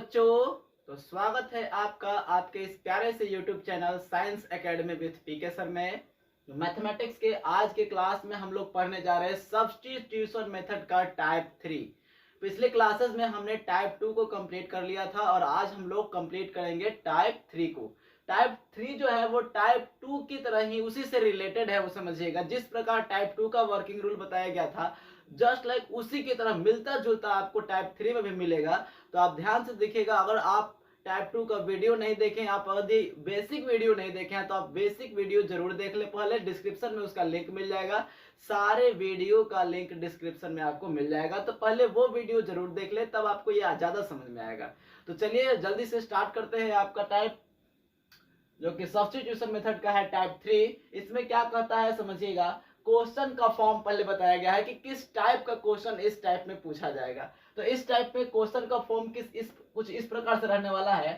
बच्चों, तो स्वागत है आपका आपके इस प्यारे से YouTube channel science academy with PK sir में। तो मैथमेटिक्स के आज के क्लास में हम लोग पढ़ने जा रहे हैं सब्स्टिट्यूशन मेथड का टाइप 3। पिछले क्लासेस में हमने टाइप 2 को कंप्लीट कर लिया था और आज हम लोग कंप्लीट करेंगे टाइप 3 को। टाइप 3 जो है वो टाइप 2 की तरह ही उसी से रिलेटेड है, वो समझिएगा। जिस प्रकार टाइप 2 का वर्किंग रूल बताया गया था, जस्ट लाइक उसी की तरह मिलता जुलता आपको टाइप 3 में भी मिलेगा। तो आप ध्यान से देखिएगा। अगर आप टाइप 2 का वीडियो नहीं देखें, आप यदि बेसिक वीडियो नहीं देखें हैं, तो आप बेसिक वीडियो जरूर देख ले। पहले डिस्क्रिप्शन में उसका लिंक मिल जाएगा, सारे वीडियो का लिंक डिस्क्रिप्शन में आपको मिल जाएगा। तो पहले वो वीडियो जरूर देख ले, तब आपको ये ज्यादा समझ में आएगा। तो चलिए जल्दी से स्टार्ट करते हैं। आपका टाइप जो कि सब्स्टिट्यूशन मेथड का है टाइप 3, इसमें क्या कहता है समझिएगा। क्वेश्चन का फॉर्म पहले बताया गया है कि किस टाइप का क्वेश्चन इस टाइप में पूछा जाएगा। तो इस टाइप में क्वेश्चन का फॉर्म कुछ इस प्रकार से रहने वाला है।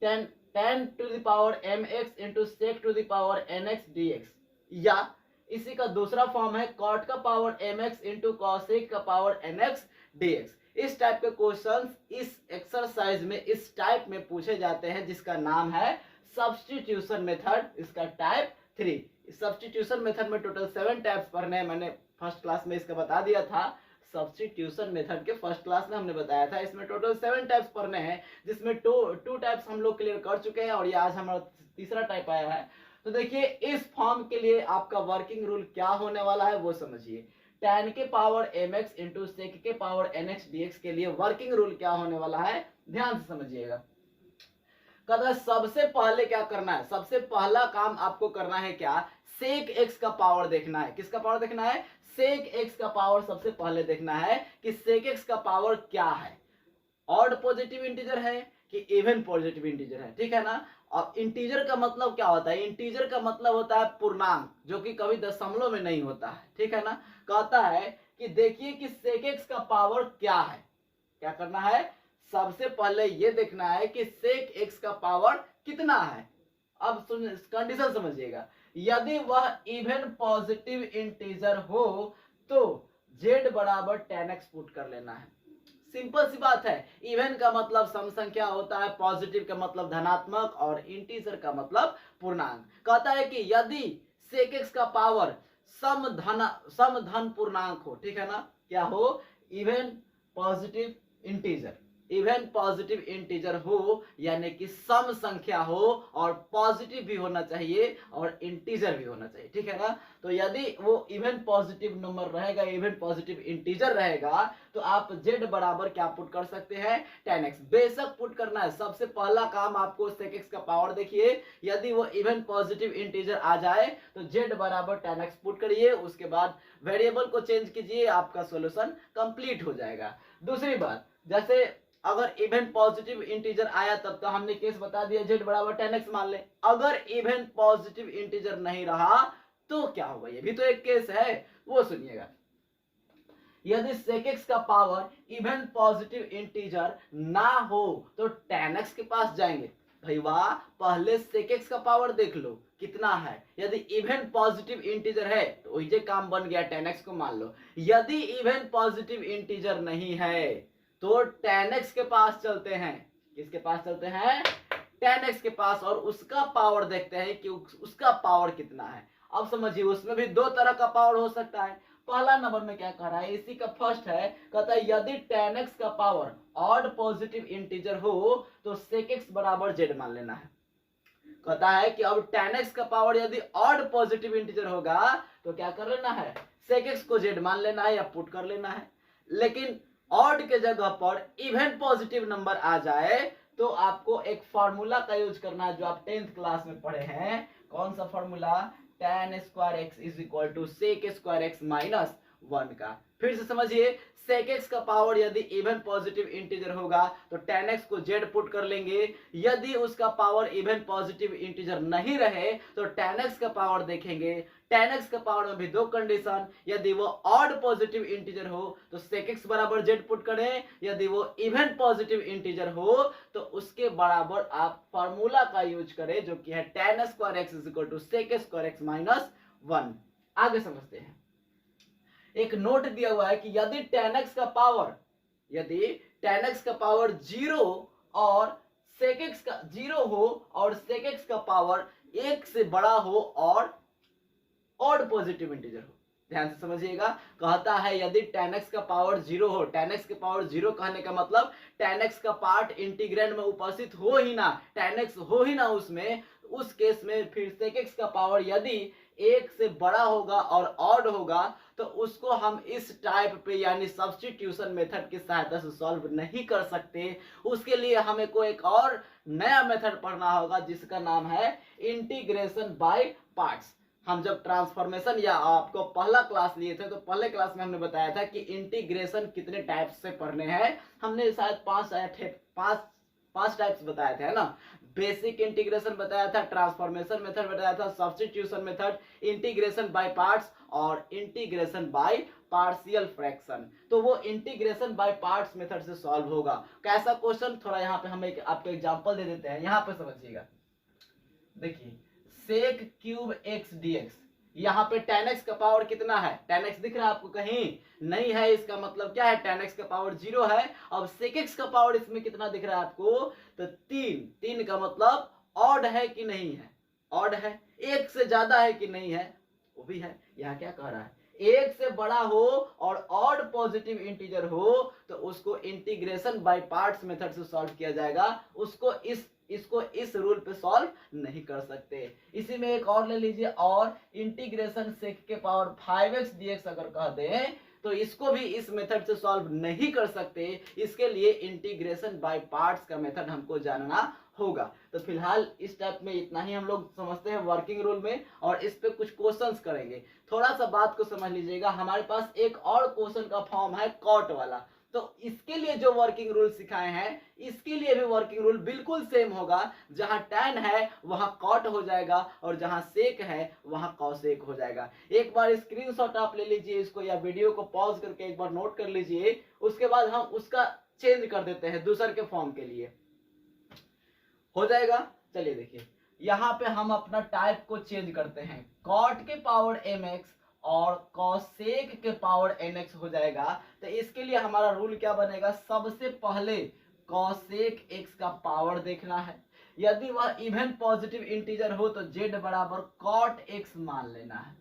10 to the power mx into sec to the power nx dx, या इसी का दूसरा फॉर्म है cot का पावर mx into cosec का पावर nx dx। इस टाइप के क्वेश्चंस इस एक्सरसाइज में इस टाइप में पूछे जाते हैं, जिसका नाम है सब्स्टिट्यूशन मेथड। इसका टाइप 3। सब्स्टिट्यूशन मेथड में टोटल 7 टाइप्स पढ़ने हैं। मैंने फर्स्ट क्लास में इसका बता दिया था। सब्स्टिट्यूशन मेथड के फर्स्ट क्लास में हमने बताया था। इसमें टोटल 7 टाइप्स पढ़ने हैं, जिसमें टू टाइप्स हम लोग क्लियर कर चुके हैं और ये आज हमारा तीसरा टाइप आया है। तो देखिए, इस फॉर्म के लिए आपका वर्किंग रूल क्या होने वाला है वो समझिए। tan के पावर mx इंटू sec के पावर nx dx के लिए वर्किंग रूल क्या होने वाला है, ध्यान से समझिएगा। कहता सबसे पहले क्या करना है, सबसे पहला काम आपको करना है क्या, सेक एक्स का पावर देखना है। किसका पावर देखना है? सेक एक्स का पावर सबसे पहले देखना है कि सेक एक्स का पावर क्या है। ऑड पॉजिटिव इंटीजर है कि इवन पॉजिटिव इंटीजर है, ठीक है ना। और इंटीजर का मतलब क्या होता है? इंटीजर का मतलब होता है पूर्णांक, जो कि कभी दशमलव में नहीं होता है, ठीक है ना। कहता है कि देखिए कि सेक एक्स का पावर क्या है। क्या करना है? सबसे पहले ये देखना है कि सेक एक्स का पावर कितना है। अब कंडीशन समझिएगा। यदि वह इवन पॉजिटिव इंटीजर हो तो z बराबर tan x पुट कर लेना है। सिंपल सी बात है। इवन का मतलब सम संख्या होता है, पॉजिटिव का मतलब धनात्मक और इंटीजर का मतलब पूर्णांक। कहता है कि यदि सेक एक्स का पावर सम धन पूर्णांक हो, ठीक है ना, क्या हो? Even positive integer, even positive integer हो, यानी कि सम संख्या हो और पॉजिटिव भी होना चाहिए और इंटीजर भी होना चाहिए, ठीक है ना। तो यदि वो इवन पॉजिटिव नंबर रहेगा, इवन पॉजिटिव इंटीजर रहेगा, तो आप z बराबर क्या पुट कर सकते हैं? tan x बेशक पुट करना है। सबसे पहला काम आपको sec x का पावर देखिए। यदि वो इवन पॉजिटिव इंटीजर आ जाए तो z बराबर tan x पुट करिए, उसके बाद वेरिएबल को चेंज कीजिए, आपका सॉल्यूशन कंप्लीट हो जाएगा। दूसरी बात, जैसे अगर इवन पॉजिटिव इंटीजर आया तब तो हमने केस बता दिया z बराबर tan x मान ले। अगर इवन पॉजिटिव इंटीजर नहीं रहा तो क्या होगा, ये भी तो एक केस है, वो सुनिएगा। यदि sec x का पावर इवन पॉजिटिव इंटीजर ना हो तो tan x के पास जाएंगे। भाई वाह, पहले sec x का पावर देख लो कितना है। यदि इवन पॉजिटिव इंटीजर है तो वही काम बन गया, tan x को मान लो। यदि इवन पॉजिटिव इंटीजर नहीं है तो tan x के पास चलते हैं। किसके पास चलते हैं? tan x के पास, और उसका पावर देखते हैं कि उसका पावर कितना है। अब समझिए, उसमें भी दो तरह का पावर हो सकता है। पहला नंबर में क्या कह रहा है, इसी का फर्स्ट है। कहता है यदि tan x का पावर ऑड पॉजिटिव इंटीजर हो तो sec x बराबर z मान लेना है। कहता है कि अब tan x का पावर यदि ऑड पॉजिटिव इंटीजर होगा तो क्या कर लेना है? sec x को z मान लेना है या पुट कर लेना है। लेकिन ऑड के जगह पर इवन पॉजिटिव नंबर आ जाए तो आपको एक फार्मूला का यूज करना है, जो आप 10th क्लास में पढ़े हैं। कौन सा formula? tan square x is equal to sec square x minus 1 का। फिर से समझिए, sec x का पावर यदि इवन पॉजिटिव इंटीजर होगा तो tan x को z पुट कर लेंगे। यदि उसका पावर इवन पॉजिटिव इंटीजर नहीं रहे तो tan x का पावर देखेंगे। tan x का पावर में भी दो कंडीशन, यदि वो ऑड पॉजिटिव इंटीजर हो तो sec x बराबर z पुट करें, यदि वो इवन पॉजिटिव इंटीजर हो तो उसके बराबर आप फार्मूला का यूज करें, जो कि है tan square x is equal to sec square x minus 1। आगे समझते हैं। एक नोट दिया हुआ है कि यदि tan x का पावर, यदि tan x का पावर 0 और sec x का 0 हो और sec x का पावर 1 से बड़ा हो और ऑड पॉजिटिव इंटीजर हो। ध्यान से समझिएगा, कहता है यदि tan x का पावर 0 हो, tan x के पावर 0 कहने का मतलब tan x का पार्ट इंटीग्रैंड में उपस्थित हो ही ना, tan x हो ही ना उसमें, उस केस में फिर sec x का पावर यदि 1 से बड़ा होगा और ऑड होगा तो उसको हम इस टाइप पे यानी सब्स्टिट्यूशन मेथड की सहायता से सॉल्व नहीं कर सकते। उसके लिए हमें को एक और नया मेथड पढ़ना होगा जिसका नाम है इंटीग्रेशन बाय पार्ट्स। हम जब ट्रांसफॉर्मेशन या आपको पहला क्लास लिए थे तो पहले क्लास में हमने बताया था कि इंटीग्रेशन कितने टाइप्स से पढ़ने हैं। हमने शायद पांच टाइप्स बताए थे, है ना। बेसिक इंटीग्रेशन बताया था, ट्रांसफॉर्मेशन मेथड बताया था, substitution method, integration by parts और इंटीग्रेशन बाय पार्शियल फ्रैक्शन। तो वो इंटीग्रेशन बाय पार्ट्स मेथड से सॉल्व होगा। कैसा क्वेश्चन, थोड़ा यहाँ पे हम आपको एग्जांपल दे देते हैं, यहाँ पे समझिएगा। देखिए सेक क्यूब एक्स डीएक्स, यहाँ पे tan x का पावर कितना है, tan x दिख रहा है आपको कहीं नहीं है, इसका मतलब क्या है tan x का पावर 0 है। अब sec x का पावर इसमें कितना दिख रहा है आपको, तो 3 का मतलब ऑड है कि नहीं है, ऑड है। 1 से ज्यादा है कि नहीं है, वो भी है। यहाँ क्या कह रहा है, 1 से बड़ा हो और ऑड पॉजिटिव इंटीजर हो तो उसको इंटीग्रेशन बाय पार्ट्स मेथड से सॉल्व किया जाएगा, उसको इसको इस रूल पे सॉल्व नहीं कर सकते। इसी में एक और ले लीजिए, और इंटीग्रेशन सेक के पावर 5x dx अगर कह दें तो इसको भी इस मेथड से सॉल्व नहीं कर सकते। इसके लिए इंटीग्रेशन बाय पार्ट्स का मेथड हमको जानना होगा। तो फिलहाल इस टाइप में इतना ही हम लोग समझते हैं वर्किंग रूल में, और इस पे कुछ क्वेश्चंस करेंगे। थोड़ा सा बात को समझ लीजिएगा, हमारे पास एक और क्वेश्चन का फॉर्म है कॉट वाला, तो इसके लिए जो वर्किंग रूल सिखाए हैं इसके लिए भी वर्किंग रूल बिल्कुल सेम होगा। जहां tan है वहां cot हो जाएगा और जहां sec है वहां cosec हो जाएगा। एक बार स्क्रीनशॉट आप ले लीजिए इसको, या वीडियो को पॉज करके एक बार नोट कर लीजिए, उसके बाद हम उसका चेंज कर देते हैं दूसर के फॉर्म के लिए, हो जाएगा। चलिए देखिए, यहाँ पे हम अपना टाइप को चेंज करते हैं, cot के पावर mx और cosec के पावर nx हो जाएगा। तो इसके लिए हमारा रूल क्या बनेगा, सबसे पहले cosec x का पावर देखना है, यदि वह इवन पॉजिटिव इंटीजर हो तो z बराबर cot x मान लेना है।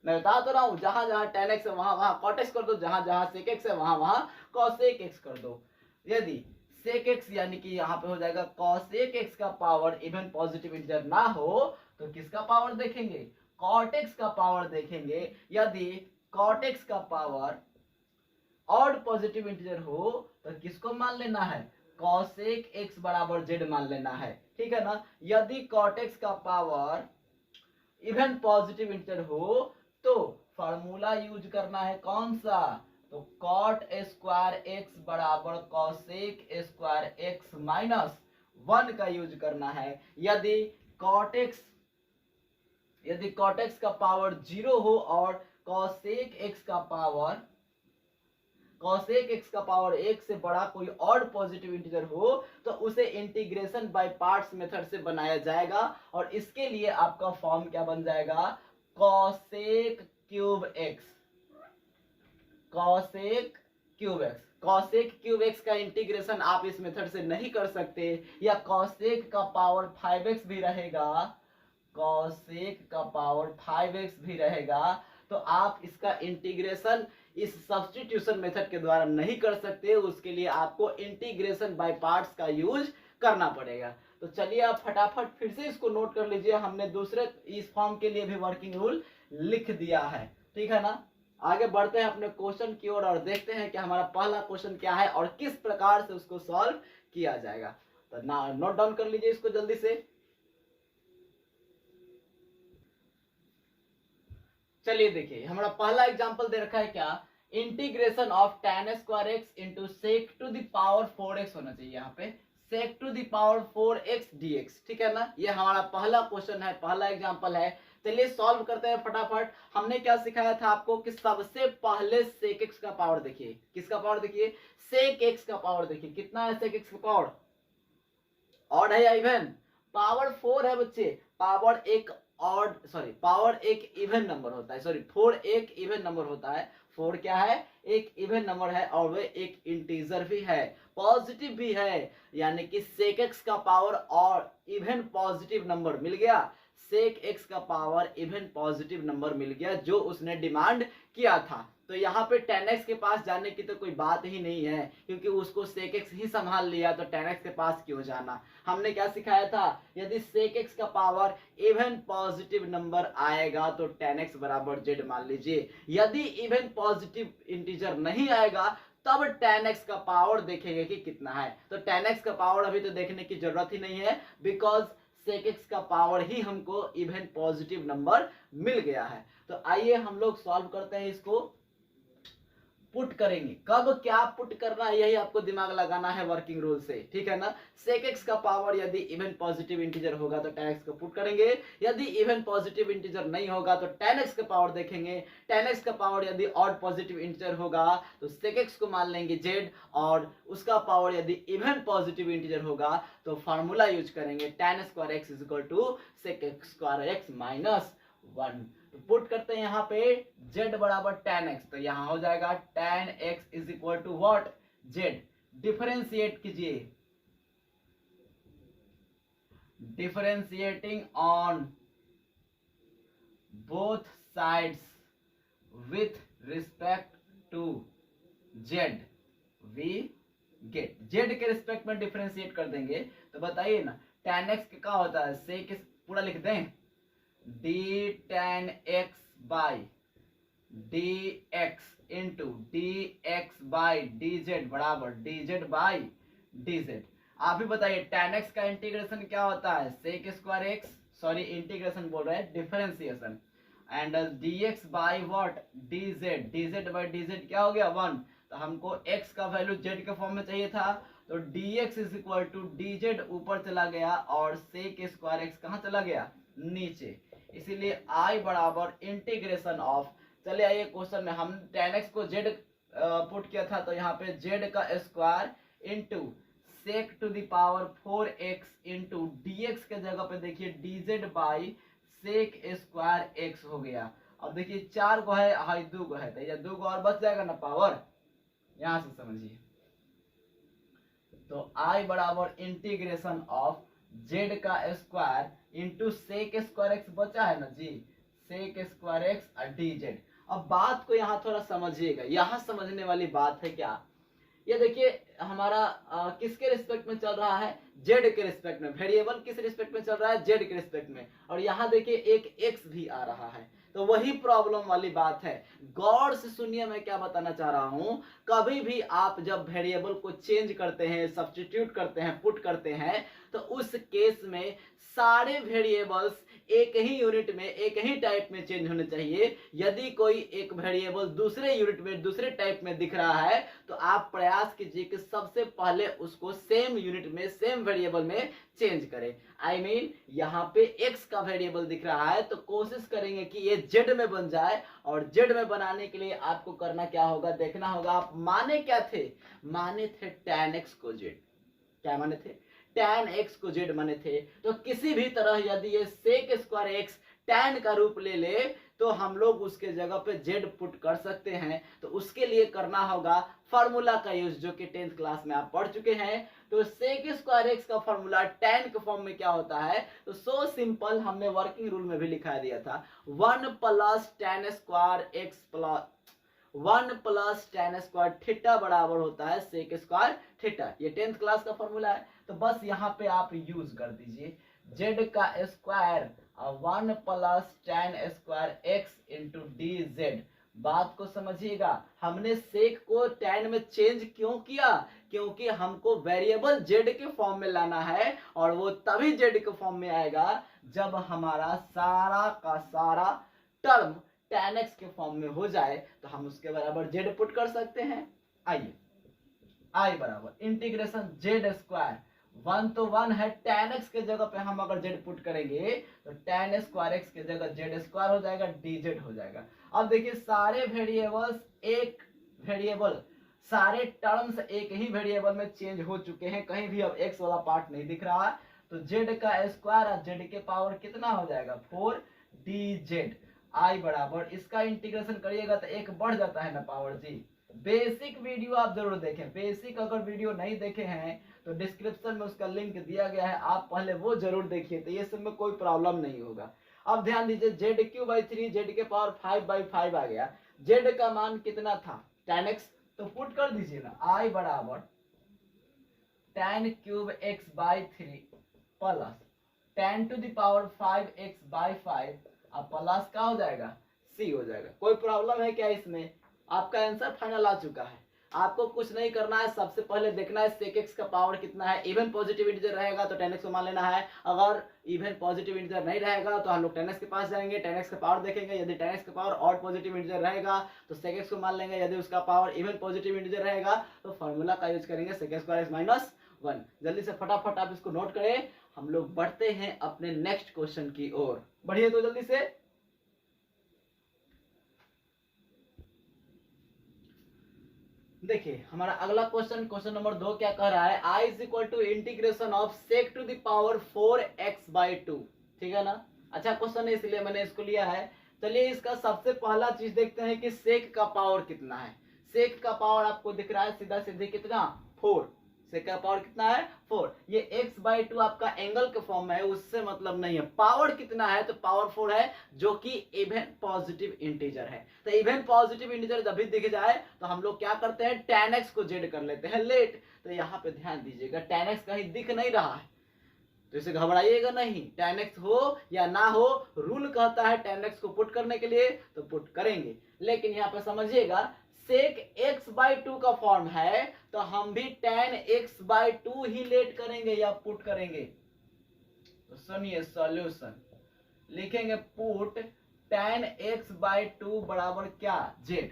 मैं बता तो रहा हूं, जहां जहां tan x है वहां वहां cot x कर दो, जहां जहां sec x है वहां वहां cosec x कर दो। यदि sec x यानी कि यहाँ पे हो जाएगा cosec x का पावर इवन पॉजिटिव इंटीजर ना हो तो किसका पावर देखेंगे, cot x का पावर देखेंगे। यदि cot x का पावर ऑड पॉजिटिव इंटीजर हो तो किसको मान लेना है, cosec x बराबर z मान लेना है, ठीक है ना। यदि cot x का पावर इवन पॉजिटिव इंटीजर हो तो फार्मूला यूज करना है कौन सा, तो cot स्क्वायर x बराबर cosec स्क्वायर x माइनस 1 का यूज करना है। यदि cot x का पावर 0 हो और cosec x का पावर 1 से बड़ा कोई और पॉजिटिव इंटीजर हो तो उसे इंटीग्रेशन बाय पार्ट्स मेथड से बनाया जाएगा, और इसके लिए आपका फॉर्म क्या बन जाएगा, cosec cube x। cosec cube x का इंटीग्रेशन आप इस मेथड से नहीं कर सकते, या cosec का पावर 5x भी रहेगा, cosec का पावर 5x भी रहेगा, तो आप इसका इंटीग्रेशन इस सब्स्टिट्यूशन मेथड के द्वारा नहीं कर सकते। उसके लिए आपको इंटीग्रेशन बाय पार्ट्स का यूज करना पड़ेगा। तो चलिए आप फटाफट फिर से इसको नोट कर लीजिए, हमने दूसरे इस फॉर्म के लिए भी वर्किंग रूल लिख दिया है, ठीक है ना। आगे बढ़ते हैं अपने क्वेश्चन की ओर और देखते हैं कि हमारा पहला क्वेश्चन क्या है और किस प्रकार से उसको सॉल्व किया जाएगा। तो नोट डाउन कर लीजिए इसको जल्दी से। चलिए देखिए, हमारा पहला एग्जांपल दे रखा है क्या, integration of tan square x into sec to the power 4x होना चाहिए, यहाँ पे sec to the power 4x dx, ठीक है ना। ये हमारा पहला क्वेश्चन है, पहला एग्जांपल है। चलिए सॉल्व करते हैं फटाफट। हमने क्या सिखाया था आपको कि सबसे पहले सेक एक्स का पावर देखिए, किसका पावर देखिए, सेक एक्स का पावर देखिए, कितना है सेक एक्स का पावर, ऑड है या इवन, पावर 4 है बच्चे, पावर एक इवन नंबर होता है, 4 एक इवन नंबर होता है, 4 क्या है, एक इवन नंबर है और वह एक इंटीजर भी है, पॉजिटिव भी है, यानी कि sec x का पावर और इवन पॉजिटिव नंबर मिल गया, sec x का पावर इवन पॉजिटिव नंबर मिल गया जो उसने डिमांड किया था। तो यहाँ पे tan x के पास जाने की तो कोई बात ही नहीं है, क्योंकि उसको sec x ही संभाल लिया, तो tan x के पास क्यों जाना। हमने क्या सिखाया था, यदि sec x का पावर इवन पॉजिटिव नंबर आएगा तो tan x बराबर z मान लीजिए, यदि इवन पॉजिटिव इंटीजर नहीं आएगा तब tan x का पावर देखेंगे कि कितना है। तो tan x का पावर अभी तो देखने की जरूरत ही नहीं है, बिकॉज sec x का पावर ही हमको इवन पॉजिटिव नंबर मिल गया है। तो आइए हम लोग सॉल्व करते हैं, इसको पुट करेंगे। कब क्या पुट करना है यही आपको दिमाग लगाना है वर्किंग रूल से, ठीक है ना। sec x का पावर यदि इवन पॉजिटिव इंटीजर होगा तो tan x को पुट करेंगे, यदि इवन पॉजिटिव इंटीजर नहीं होगा तो tan x का पावर देखेंगे, tan x का पावर यदि ऑड पॉजिटिव इंटीजर होगा तो sec x को मान लेंगे z, और उसका पावर यदि इवन पॉजिटिव इंटीजर होगा तो फार्मूला यूज करेंगे tan square x is equal to sec square x minus 1। तो पुट करते हैं यहाँ पे z बराबर tan x, तो यहाँ हो जाएगा tan x is equal to what, z। Differentiate कीजिए, differentiating on both sides with respect to z we get, z के रिस्पेक्ट में डिफरेंशिएट कर देंगे तो बताइए ना tan x क्या होता है, sec पूरा लिख दें, d tan x by dx into dx by dz बराबर dz बाई dz। आप भी बताइए tan x का इंटीग्रेशन क्या होता है, sec square x, sorry integration बोल रहे हैं, differentiation, and dx by what dz, dz by dz क्या हो गया 1। तो हमको x का वैल्यू z के फॉर्म में चाहिए था, तो dx is equal to dz ऊपर चला गया और sec स्क्वायर x कहाँ चला गया, नीचे, इसीलिए I बराबर इंटीग्रेशन ऑफ, चलिए आइए क्वेश्चन में हम tan x को z पुट किया था, तो यहाँ पे z का square into sec to the power 4x into dx के जगह पे देखिए dz by sec square x हो गया। अब देखिए 4 को है, हाई 2 को है, तो ये 2 को और बच जाएगा ना पावर, यहां से समझिए। तो I बराबर इंटीग्रेशन ऑफ z का square into sec square x बचा है ना जी, sec स्क्वायर x और dz। अब बात को यहाँ थोड़ा समझिएगा, यहाँ समझने वाली बात है क्या, ये देखिए हमारा किसके रिस्पेक्ट में चल रहा है, z के रिस्पेक्ट में, वेरिएबल किस रिस्पेक्ट में चल रहा है, z के रिस्पेक्ट में, और यहाँ देखिए एक x भी आ रहा है, तो वही प्रॉब्लम वाली बात है। गौर से सुनिए मैं क्या बताना चाह रहा हूं, कभी भी आप जब वेरिएबल को चेंज करते हैं, सब्स्टिट्यूट करते हैं, पुट करते हैं, तो उस केस में सारे वेरिएबल्स एक ही यूनिट में, एक ही टाइप में चेंज होने चाहिए। यदि कोई एक वेरिएबल दूसरे यूनिट में, दूसरे टाइप में दिख रहा है तो आप प्रयास कीजिए कि सबसे पहले उसको सेम यूनिट में, सेम वेरिएबल में चेंज करें। आई मीन यहाँ पे x का वेरिएबल दिख रहा है तो कोशिश करेंगे कि ये z में बन जाए, और z में बनाने के लिए आपको करना क्या होगा, देखना होगा आप माने क्या थे, माने थे tan x को z, क्या माने थे, tan x को z माने थे। तो किसी भी तरह यदि ये sec स्क्वायर x tan का रूप ले ले तो हम लोग उसके जगह पे z पुट कर सकते हैं। तो उसके लिए करना होगा फार्मूला का यूज, जो कि 10th क्लास में आप पढ़ चुके हैं। तो sec स्क्वायर x का फार्मूला tan के फॉर्म में क्या होता है, तो सो सिंपल, हमने वर्किंग रूल में भी लिखा दिया था, 1 plus tan square x plus 1 plus tan square theta बराबर होता है sec स्क्वायर थीटा। ये 10th क्लास का फॉर्मूला है, तो बस यहाँ पे आप यूज कर दीजिए z का square 1 plus tan square x into dz। बात को समझिएगा, हमने sec को tan में चेंज क्यों किया, क्योंकि हमको वेरिएबल z के फॉर्म में लाना है, और वो तभी z के फॉर्म में आएगा जब हमारा सारा का सारा टर्म tan x के फॉर्म में हो जाए, तो हम उसके बराबर z पुट कर सकते हैं। आइए I बराबर इंटीग्रेशन z स्क्वायर, 1 तो 1 है, tan x के जगह पे हम अगर z पुट करेंगे तो tan स्क्वायर x के जगह z स्क्वायर हो जाएगा, dz हो जाएगा। अब देखिए सारे वेरिएबल्स, एक वेरिएबल, सारे टर्म्स एक ही वेरिएबल में चेंज हो चुके हैं, कहीं भी अब x वाला पार्ट नहीं दिख रहा, तो z का स्क्वायर और z के पावर कितना हो जाएगा 4 dz। आई बराबर इसका इंटीग्रेशन करिएगा तो एक बढ़ जाता है ना पावर जी। बेसिक वीडियो आप जरूर देखें, बेसिक अगर वीडियो नहीं देखे हैं तो डिस्क्रिप्शन में उसका लिंक दिया गया है, आप पहले वो जरूर देखिए, तो ये सब में कोई प्रॉब्लम नहीं होगा। अब ध्यान दीजिए ZQ/3 Z के पावर 5/5 आ गया, Z का मान कितना था tan x, तो पुट कर दीजिए ना आई बराबर tan³ x/3 प्लस tan⁵5x/5 अब प्लस का हो जाएगा c हो जाएगा। कोई प्रॉब्लम है क्या इसमें? आपका आंसर फाइनल आ चुका है, आपको कुछ नहीं करना है। सबसे पहले देखना है sec x का पावर कितना है। इवन पॉजिटिव इंटीजर रहेगा तो tan x को मान लेना है, अगर इवन पॉजिटिव इंटीजर नहीं रहेगा तो हम लोग tan x के पास जाएंगे, tan x का पावर देखेंगे। यदि tan x का पावर ऑड पॉजिटिव इंटीजर रहेगा तो sec x को मान लेंगे, यदि उसका पावर इवन पॉजिटिव इंटीजर रहेगा तो फॉर्मूला का यूज करेंगे sec² x - 1। जल्दी से फटाफट आप इसको नोट करें, हम लोग बढ़ते हैं अपने नेक्स्ट क्वेश्चन की ओर। बढ़िए तो जल्दी से। देखिए हमारा अगला क्वेश्चन, क्वेश्चन नंबर 2 क्या कह रहा है, I is equal to integration of sec to the power 4x/2। ठीक है ना, अच्छा क्वेश्चन है इसलिए मैंने इसको लिया है। चलिए इसका सबसे पहला चीज देखते हैं कि sec का पावर कितना है। sec का पावर आपको दिख रहा है सीधा सीधे कितना 4, sec का पावर कितना है 4। ये x/2 आपका एंगल के फॉर्म में है, उससे मतलब नहीं है। पावर कितना है तो पावर 4 है, जो कि इवन पॉजिटिव इंटीजर है। तो इवन पॉजिटिव इंटीजर जब भी दिख जाए तो हम लोग क्या करते हैं tan x को z कर लेते हैं लेट। तो यहाँ पे ध्यान दीजिएगा tan x कहीं दिख नहीं रहा है तो इसे घबराइएगा नहीं, tan x हो या ना हो रूल कहता है tan x को पुट करने के लिए तो पुट करेंगे। लेकिन यहाँ पे समझिएगा sec x/2 का फॉर्म है तो हम भी tan x/2 ही लेट करेंगे या पुट करेंगे। तो सुनिए सॉल्यूशन लिखेंगे, पुट tan x/2 बराबर क्या z।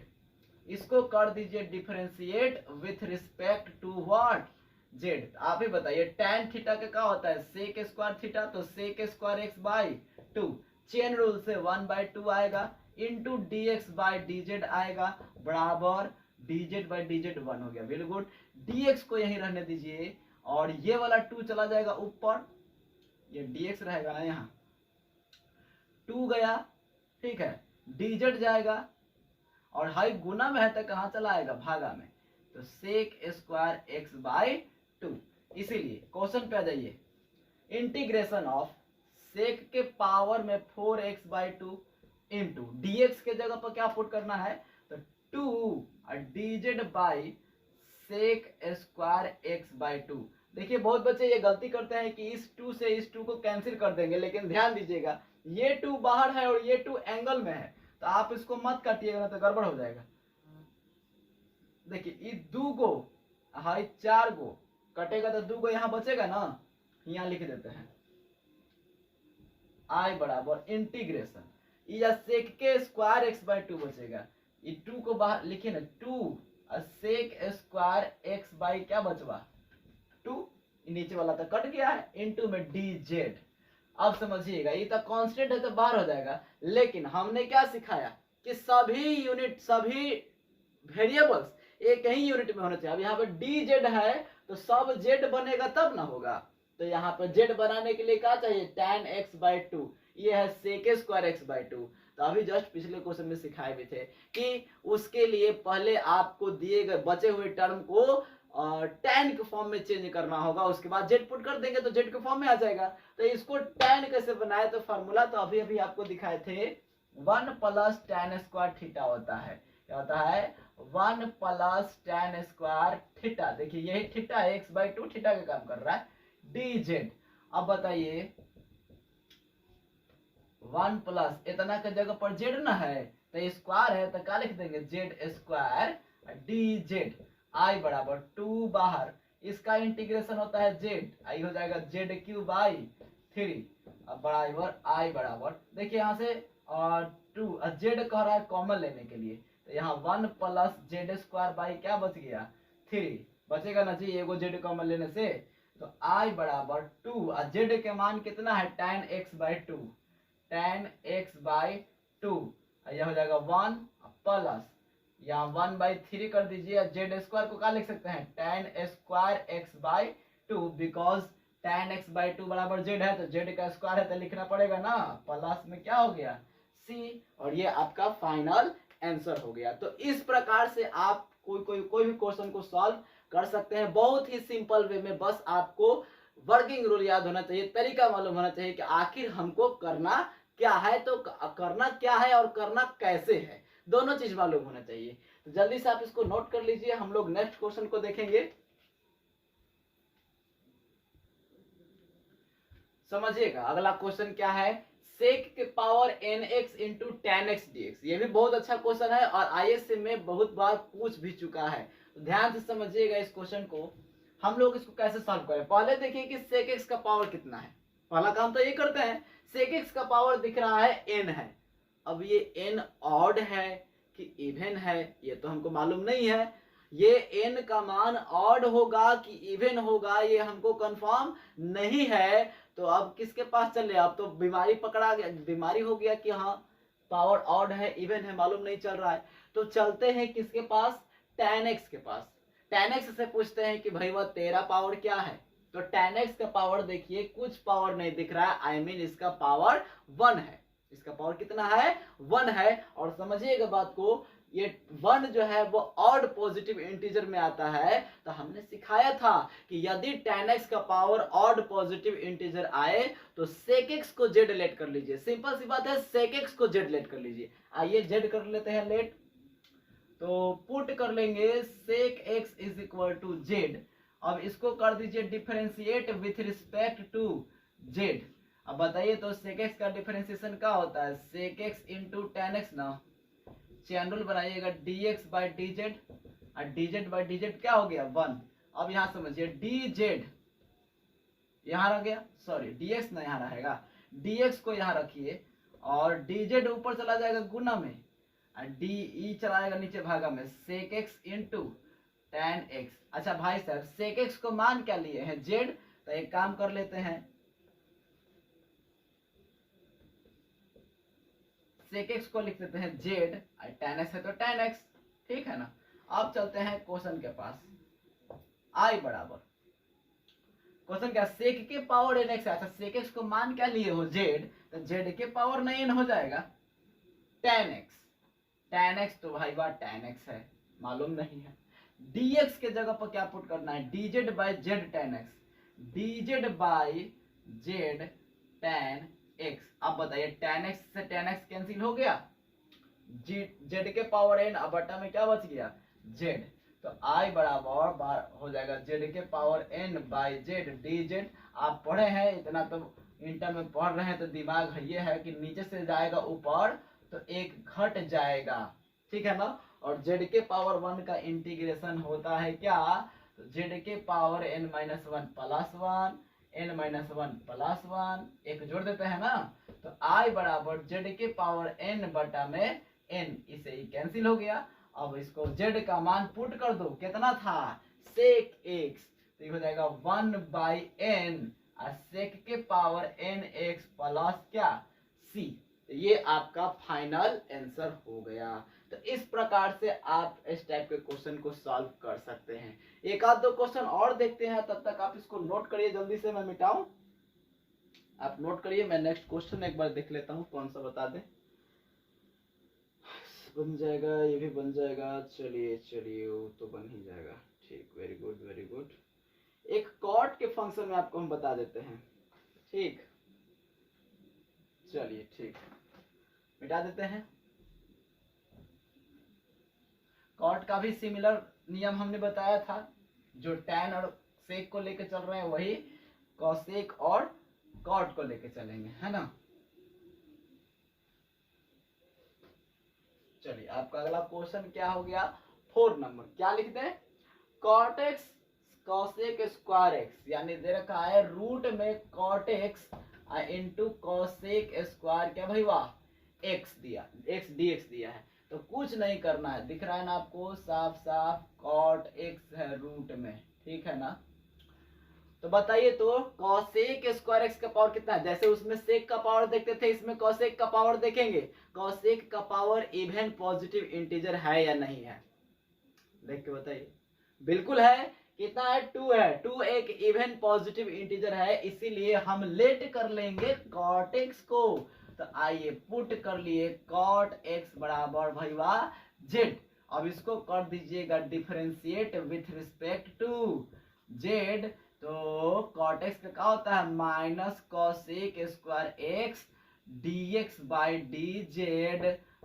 इसको कर दीजिए differentiate with respect to what z। आप ही बताइए tan थीटा का क्या होता है sec² थीटा, तो sec² x/2 चेन रूल से 1/2 आएगा इंटू dx/dz आएगा बराबर dz/dz 1 हो गया। वेरी गुड, dx को यहीं रहने दीजिए और ये वाला 2 चला जाएगा ऊपर, ये dx रहेगा ना यहाँ 2 गया, ठीक है, dz जाएगा और हाई गुना में है तो कहाँ चला आएगा भागा में, तो sec² x/2। इसीलिए क्वेश्चन पे आ जाइए, इंटीग्रेशन ऑफ sec के पावर में 4x/2 इंटू dx के जगह पर क्या पुट करना है तो 2 dz/sec² x/2। देखिए बहुत बच्चे ये गलती करते हैं कि इस 2 से इस 2 को कैंसिल कर देंगे, लेकिन ध्यान दीजिएगा ये 2 बाहर है और ये 2 एंगल में है तो आप इसको मत काटिएगा ना तो गड़बड़ हो जाएगा। देखिए ये 2 को हाई 4 को कटेगा तो 2 को यहाँ बचेगा ना, यहाँ लिख देते हैं I बराबर इंटीग्रेशन या sec² x/2 बचेगा, ये 2 को बाहर लिखिए ना 2 sec² x/ क्या बचवा 2, नीचे वाला तो कट गया है इंटू में dz। अब समझिएगा ये तो कांस्टेंट है तो बाहर हो जाएगा, लेकिन हमने क्या सिखाया कि सभी यूनिट सभी वेरिएबल्स एक ही यूनिट में होना चाहिए। अब यहाँ पे dz है तो सब z बनेगा तब ना होगा, तो यहाँ पे z बनाने के लिए क्या चाहिए tan x/2, ये है sec² x/2। तो अभी जस्ट पिछले क्वेश्चन में सिखाए भी थे कि उसके लिए पहले आपको दिए गए बचे हुए टर्म को tan के फॉर्म में चेंज करना होगा, उसके बाद z पुट कर देंगे तो z के फॉर्म में आ जाएगा। तो इसको tan कैसे बनाए तो फॉर्मूला तो अभी अभी आपको दिखाए थे 1 + tan² थीटा होता है। क्या होता है 1 + tan² थीटा। देखिए यही थीटा है x/2 थीटा का काम कर रहा है dz। अब बताइए 1 प्लस इतना के जगह पर z ना है तो स्क्वायर है तो क्या लिख देंगे z² dz। I बराबर 2 बाहर, इसका इंटीग्रेशन होता है z, आई हो जाएगा ZQ/3 अब बराबर I बराबर देखिए यहाँ से 2 z कह रहा है कॉमन लेने के लिए तो यहाँ 1 + z² क्या बच गया 3 बचेगा ना जी एगो z कॉमन लेने से। तो I बराबर 2 z के मान कितना है tan x/2 यह हो जाएगा 1 प्लस यहाँ 1/3 कर दीजिए, z² को क्या लिख सकते हैं tan² x/2 because tan x/2 बराबर z है तो z का स्क्वायर है तो लिखना पड़ेगा ना, प्लस में क्या हो गया सी, और ये आपका फाइनल आंसर हो गया। तो इस प्रकार से आप कोई भी क्वेश्चन को सॉल्व कर सकते हैं बहुत ही सिंपल वे में। बस आपको वर्किंग रूल याद होना चाहिए, तरीका मालूम होना चाहिए कि आखिर हमको करना क्या है, तो करना क्या है और करना कैसे है, दोनों चीज मालूम होना चाहिए। तो जल्दी से आप इसको नोट कर लीजिए, हम लोग नेक्स्ट क्वेश्चन को देखेंगे। समझिएगा अगला क्वेश्चन क्या है, सेक के power nx into ten x d x. ये भी बहुत अच्छा क्वेश्चन है और आईएएस में बहुत बार पूछ भी चुका है। तो ध्यान से समझिएगा इस क्वेश्चन को। हम लोग इसको कैसे सॉल्व करें, पहले देखिए कि सेक एक्स का पावर कितना है। पहला काम तो ये करते हैं, सेक एक्स का पावर दिख रहा है n है। अब ये n ऑड है कि इवन है ये तो हमको मालूम नहीं है। ये n का मान ऑड होगा कि इवन होगा ये हमको कंफर्म नहीं है। तो अब किसके पास चले, अब तो बीमारी पकड़ा गया, बीमारी हो गया कि हाँ पावर ऑड है इवन है मालूम नहीं चल रहा है। तो चलते हैं किसके पास, tan x के पास। tan x से पूछते हैं कि भाई वह तेरा पावर क्या है। तो tan x का पावर देखिए कुछ पावर नहीं दिख रहा है, आई मीन इसका पावर 1 है। इसका पावर कितना है, 1 है। और समझिएगा बात को, ये 1 जो है वो ऑड पॉजिटिव इंटीजर में आता है। तो हमने सिखाया था कि यदि tan x का पावर ऑड पॉजिटिव इंटीजर आए तो sec x को z लेट कर लीजिए। सिंपल सी बात है, sec x को z लेट कर लीजिए। आइए z कर लेते हैं लेट, तो पुट कर लेंगे sec x is equal to z। अब इसको कर दीजिए differentiate with respect to z। अब बताइए तो sec x का डिफरेंशिएशन क्या होता है, sec x into ten x ना, चैन रूल बनाइएगा dx बाई dz, और dz बाई dz क्या हो गया 1। अब यहाँ समझिए dz यहाँ रह गया, सॉरी dx ना यहाँ रहेगा, dx को यहाँ रखिए और dz ऊपर चला जाएगा गुना में और de चला जाएगा नीचे भागा में, sec x into tan x। अच्छा भाई साहब sec x को मान क्या लिए हैं z, तो एक काम कर लेते हैं, sec x को लिख देते हैं z और tan x है तो tan x, ठीक है ना। अब चलते हैं क्वेश्चन के पास। i बराबर क्वेश्चन क्या, sec के पावर n x है। अच्छा sec x को मान क्या लिए हो z, तो z के पावर न n हो जाएगा tan x। tan x तो भाई बात tan x है मालूम नहीं है। dx के जगह पर क्या पुट करना है, dz by z tan x, dz by z tan x। अब बताइए tan x से tan x कैंसिल हो गया, z के पावर n, अब बटा में क्या बच गया z। तो i बराबर हो जाएगा z के power n by z dz। आप पढ़े हैं इतना तो इंटर में पढ़ रहे हैं तो दिमाग ये है कि नीचे से जाएगा ऊपर तो एक घट जाएगा, ठीक है ना। और z के पावर 1 का इंटीग्रेशन होता है क्या, तो z के power n minus 1 plus 1, n minus 1 plus 1, एक जोड़ देते हैं ना। तो i बराबर z के पावर n बटा में n, इसे ही कैंसिल हो गया। अब इसको z का मान पुट कर दो, कितना था sec x, तो ये हो जाएगा 1 बाई n और sec के पावर n x प्लस क्या c। तो ये आपका फाइनल आंसर हो गया। तो इस प्रकार से आप इस टाइप के क्वेश्चन को सॉल्व कर सकते हैं। एक आध दो क्वेश्चन और देखते हैं, तब तक आप इसको नोट करिए, जल्दी से मैं मिटाऊं, आप नोट करिए। मैं नेक्स्ट क्वेश्चन एक बार देख लेता हूं कौन सा बता दे, बन जाएगा ये भी बन जाएगा, चलिए चलिए वो तो बन ही जाएगा, ठीक, वेरी गुड वेरी गुड। एक कॉट के फंक्शन में आपको हम बता देते हैं, ठीक, चलिए ठीक, मिटा देते हैं। कॉट का भी सिमिलर नियम हमने बताया था, जो tan और sec को लेके चल रहे हैं वही cosec और cot को लेके चलेंगे, है ना। चलिए आपका अगला क्वेश्चन क्या हो गया, 4 नंबर, क्या लिखते हैं, cot x cosec square x, यानी दे रखा है रूट में cot x into cosec square क्या भाई वाह x दिया, x dx दिया है। तो कुछ नहीं करना है, दिख रहा है ना आपको साफ साफ cot x है रूट में, ठीक है ना। तो बताइए तो cosec स्क्वायर x का पावर कितना है, जैसे उसमें sec का पावर देखते थे इसमें cosec का पावर देखेंगे। cosec का पावर इवन पॉजिटिव इंटीजर है या नहीं है, देख के बताइए। बिल्कुल है, कितना है 2 है, 2 एक इवन पॉजिटिव इंटीजर है, इसीलिए हम लेट कर लेंगे cot x को। तो आइए पुट कर लिए कॉट एक्स बराबर भैया जेड। अब इसको कर दीजिएगा differentiate with respect to z. तो कॉट एक्स का क्या होता है minus cosec square x dx by d z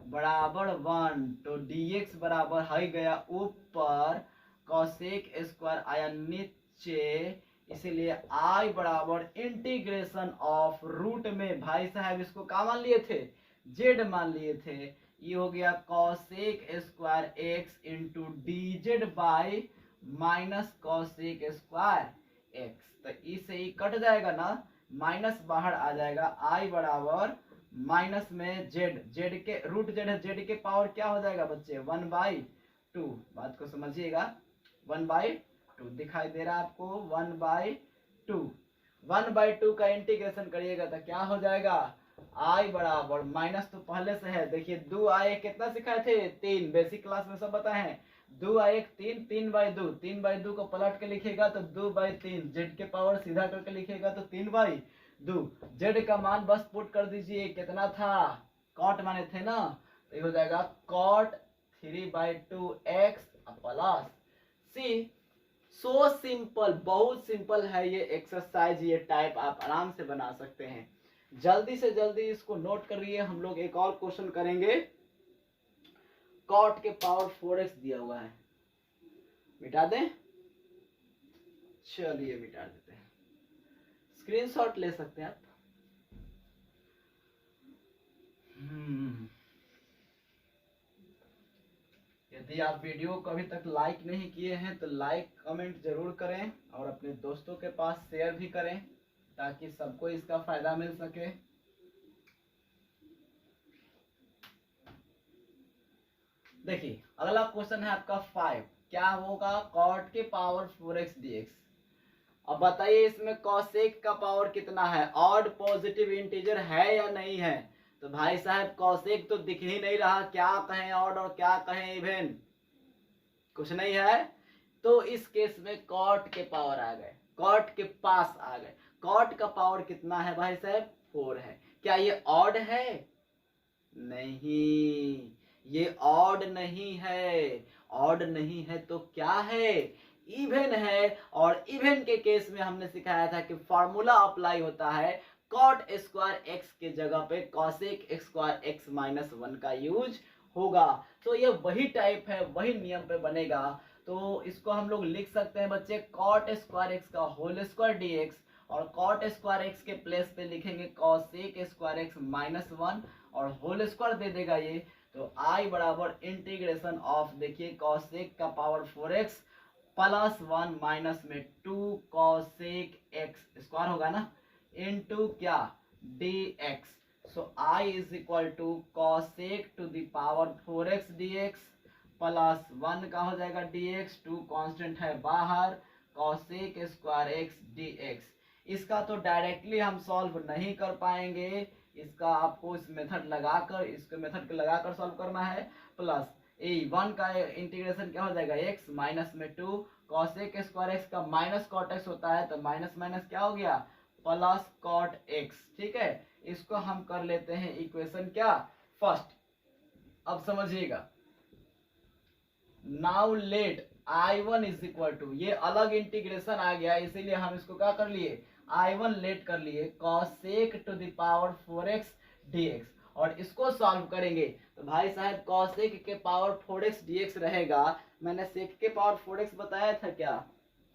बराबर 1। तो dx बराबर है गया ऊपर, कॉसेक स्क्वायर आया नीचे, इसीलिए i बराबर इंटीग्रेशन ऑफ रूट में भाई साहब इसको क्या मान लिए थे z मान लिए थे। ये हो गया cosec square x into D Z by minus cosec square x. तो इससे ही कट जाएगा ना, माइनस बाहर आ जाएगा, आई बराबर माइनस में जेड, जेड के रूट जेड है, जेड के पावर क्या हो जाएगा बच्चे 1/2। बात को समझिएगा 1/2 दिखाई दे रहा है आपको 1/2। 1/2 का इंटीग्रेशन करिएगा तो क्या हो जाएगा आई बराबर माइनस तो पहले से है, देखिए 2i कितना सिखाए थे 3, बेसिक क्लास में सब बताए हैं 2i 3, 3/2, 3/2 को पलट के लिखेगा तो 2/3, जेड के पावर सीधा करके लिखेगा तो 3/2। जेड का मान बस पुट कर दीजिए, कितना था कॉट माने थे ना, तो ये हो जाएगा कॉट 3/2x प्लस सी। सो सिंपल, बहुत सिंपल है ये एक्सरसाइज, ये टाइप आप आराम से बना सकते हैं। जल्दी से जल्दी इसको नोट करिए, हम लोग एक और क्वेश्चन करेंगे। कॉट के पावर 4x दिया हुआ है, मिटा दें, चलिए मिटा देते हैं, स्क्रीनशॉट ले सकते हैं आप। यदि आप वीडियो को अभी तक लाइक नहीं किए हैं तो लाइक कमेंट जरूर करें और अपने दोस्तों के पास शेयर भी करें ताकि सबको इसका फायदा मिल सके। देखिए अगला क्वेश्चन है आपका 5, क्या होगा कॉट के पावर 4x dx। अब बताइए इसमें कॉसेक का पावर कितना है, ऑड पॉजिटिव इंटीजर है या नहीं है। तो भाई साहब कॉसेक तो दिख ही नहीं रहा, क्या कहें ऑड और क्या कहें इवन, कुछ नहीं है। तो इस केस में कॉट के पावर आ गए, कॉट के पास आ गए। कॉट का पावर कितना है भाई साहब 4 है। क्या ये ऑड है, नहीं ये ऑड नहीं है, ऑड नहीं है तो क्या है इवन है। और इवन के केस में हमने सिखाया था कि फॉर्मूला अप्लाई होता है कॉट स्क्वायर एक्स के जगह पे कॉसेक स्क्वायर एक्स माइनस 1 का यूज होगा। तो ये वही टाइप है, वही नियम पे बनेगा। तो इसको हम लोग लिख सकते हैं बच्चे कॉट स्क्वायर एक्स का होल स्क्वायर dx, और कॉट स्क्वायर एक्स के प्लेस पे लिखेंगे कॉसेक स्क्वायर एक्स माइनस 1 और होल स्क्वायर दे देगा ये। तो आई बराबर इंटीग्रेशन ऑफ, देखिए कॉसेक का पावर 4x प्लस 1 माइनस में 2 कॉसेक एक्स स्क्वायर होगा ना इनटू क्या dx। So I is equal to cosec to the power 4x dx plus 1 का हो जाएगा dx, 2 कांस्टेंट है बाहर, कॉसेक स्क्वायर एक्स dx। इसका तो डायरेक्टली हम सॉल्व नहीं कर पाएंगे, इसका आपको इस मेथड लगाकर, इसके मेथड को लगाकर सॉल्व करना है। प्लस ए 1 का इंटीग्रेशन क्या हो जाएगा x माइनस में 2 कॉसेक स्क्वायर एक्स का माइनस कॉट एक्स होता है, तो माइनस माइनस क्या हो गया प्लस कॉट एक्स। ठीक है, इसको हम कर लेते हैं इक्वेशन क्या फर्स्ट। अब समझिएगा, now let I1 is equal to, ये अलग इंटीग्रेशन आ गया इसीलिए हम इसको क्या कर लिए I1 लेट कर लिए cosec to the power 4x dx, और इसको सॉल्व करेंगे तो भाई साहब कॉसेक के पावर 4x dx रहेगा। मैंने सेक के पावर 4x बताया था क्या,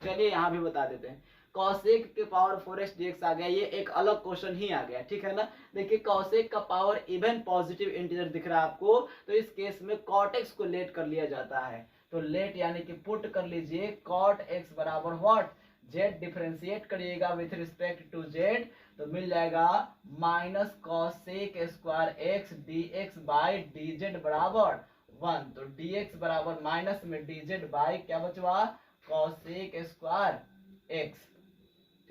चलिए यहाँ भी बता देते हैं। कॉसेक के पावर 4x dx आ गया, ये एक अलग क्वेश्चन ही आ गया, ठीक है ना। देखिए कॉसेक का पावर इवन पॉजिटिव इंटीजर दिख रहा है आपको, तो इस केस में कॉट एक्स को लेट कर लिया जाता है। तो लेट यानी कि पुट कर लीजिए कॉट एक्स बराबर व्हाट जेड, डिफरेंशिएट करिएगा विथ रिस्पेक्ट टू जेड, तो मिल जाएगा minus cosec square x d x by d z बराबर 1। तो डी एक्स बराबर माइनस में डी जेड बाई क्या बचवा कॉसेक स्क्वायर एक्स।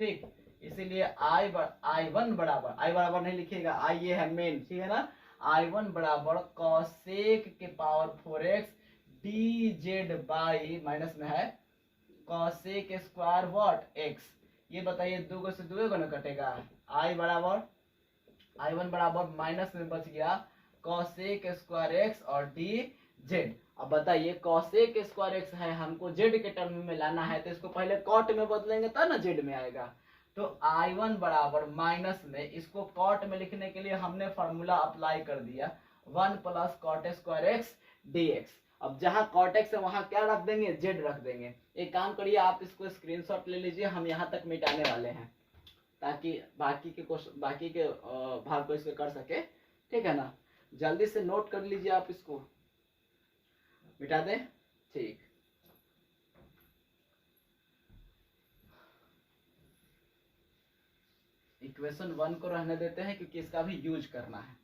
ठीक, इसीलिए I1 बराबर, I बराबर नहीं लिखिएगा, I ये है मेन, ठीक है ना। I1 बराबर कॉसेक के power 4x dz by minus में है कॉसेक स्क्वायर व्हाट x। ये बताइए 2 से 2 न कटेगा, I बराबर I1 बराबर माइनस में बच गया कॉसेक स्क्वायर एक्स और डी जेड। अब बताइए कॉसेक स्क्वायर एक्स है, हमको जेड के टर्म में लाना है, तो इसको पहले कॉट में बदलेंगे तब ना जेड में आएगा। तो I1 बराबर माइनस में, इसको कॉट में लिखने के लिए हमने फॉर्मूला अप्लाई कर दिया 1 plus cot square x d x. अब जहां कॉट एक्स है वहां क्या रख देंगे, जेड रख देंगे। एक काम करिए आप इसको स्क्रीनशॉट ले लीजिए, हम यहाँ तक मिटाने वाले हैं ताकि बाकी के क्वेश्चन बाकी के भाग को इसमें कर सके, ठीक है ना। जल्दी से नोट कर लीजिए, आप इसको मिटा दें, ठीक। इक्वेशन 1 को रहने देते हैं क्योंकि इसका भी यूज करना है।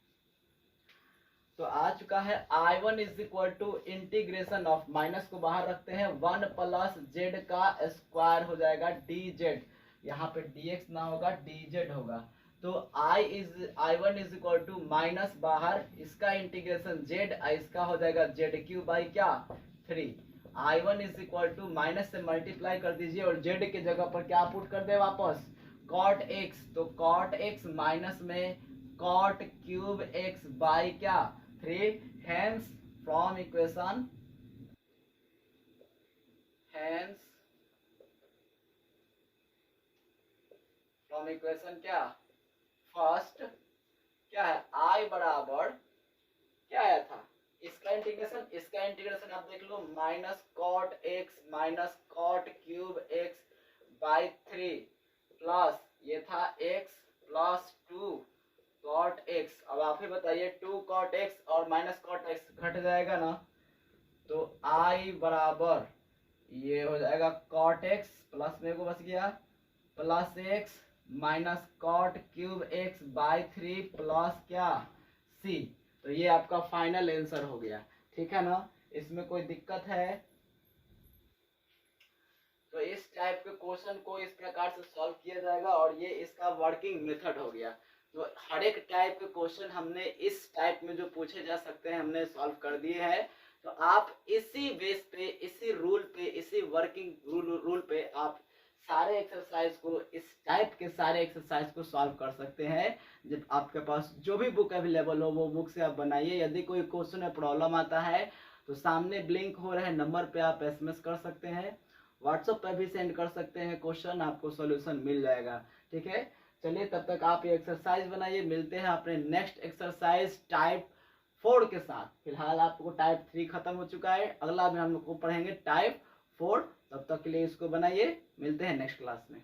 तो आ चुका है I1 is equal to integration of, minus को बाहर रखते हैं, 1 प्लस जेड का स्क्वायर हो जाएगा डी जेड, यहाँ पे dx ना होगा dz होगा। तो I1 is equal to minus बाहर, इसका इंटीग्रेशन z, इसका हो जाएगा जेड क्यू बाई क्या 3। I1 is equal to minus से मल्टीप्लाई कर दीजिए और z के जगह पर क्या पुट कर दे वापस कॉट x, तो कॉट x माइनस में कॉट क्यूब x बाई क्या 3। हेंस फ्रॉम इक्वेशन क्या फर्स्ट क्या है, I बराबर क्या आया था, इसका इंटीग्रेशन आप देख लो, minus cot x minus cot cube x by 3 plus ये था x प्लस 2 कॉट x। अब आप ही बताइए 2 कॉट x और माइनस कॉट x घट जाएगा ना, तो I बराबर ये हो जाएगा कॉट x प्लस में को बच गया plus x minus cot cube x by 3 plus क्या c। तो ये आपका फाइनल आंसर हो गया, ठीक है ना। इसमें कोई दिक्कत है? तो इस टाइप के क्वेश्चन को इस प्रकार से सॉल्व किया जाएगा और ये इसका वर्किंग मेथड हो गया। तो हर एक टाइप के क्वेश्चन हमने इस टाइप में जो पूछे जा सकते हैं हमने सॉल्व कर दिए हैं। तो आप इसी बेस पे, इसी रूल पे, इसी वर्किंग रूल पे आप सारे एक्सरसाइज को, इस टाइप के सारे एक्सरसाइज को सॉल्व कर सकते हैं। जब आपके पास जो भी बुक अवेलेबल हो वो बुक से आप बनाइए। यदि कोई क्वेश्चन में प्रॉब्लम आता है तो सामने ब्लिंक हो रहे नंबर पे आप एसएमएस कर सकते हैं, व्हाट्सएप पे भी सेंड कर सकते हैं क्वेश्चन, आपको सॉल्यूशन मिल जाएगा, ठीक है। चलिए तब तक आप ये एक्सरसाइज बनाइए, मिलते हैं अपने नेक्स्ट एक्सरसाइज टाइप 4 के साथ। फिलहाल आपको टाइप 3 खत्म हो चुका है, अगला में हम लोग को पढ़ेंगे टाइप 4। तब तक के लिए इसको बनाइए, मिलते हैं नेक्स्ट क्लास में।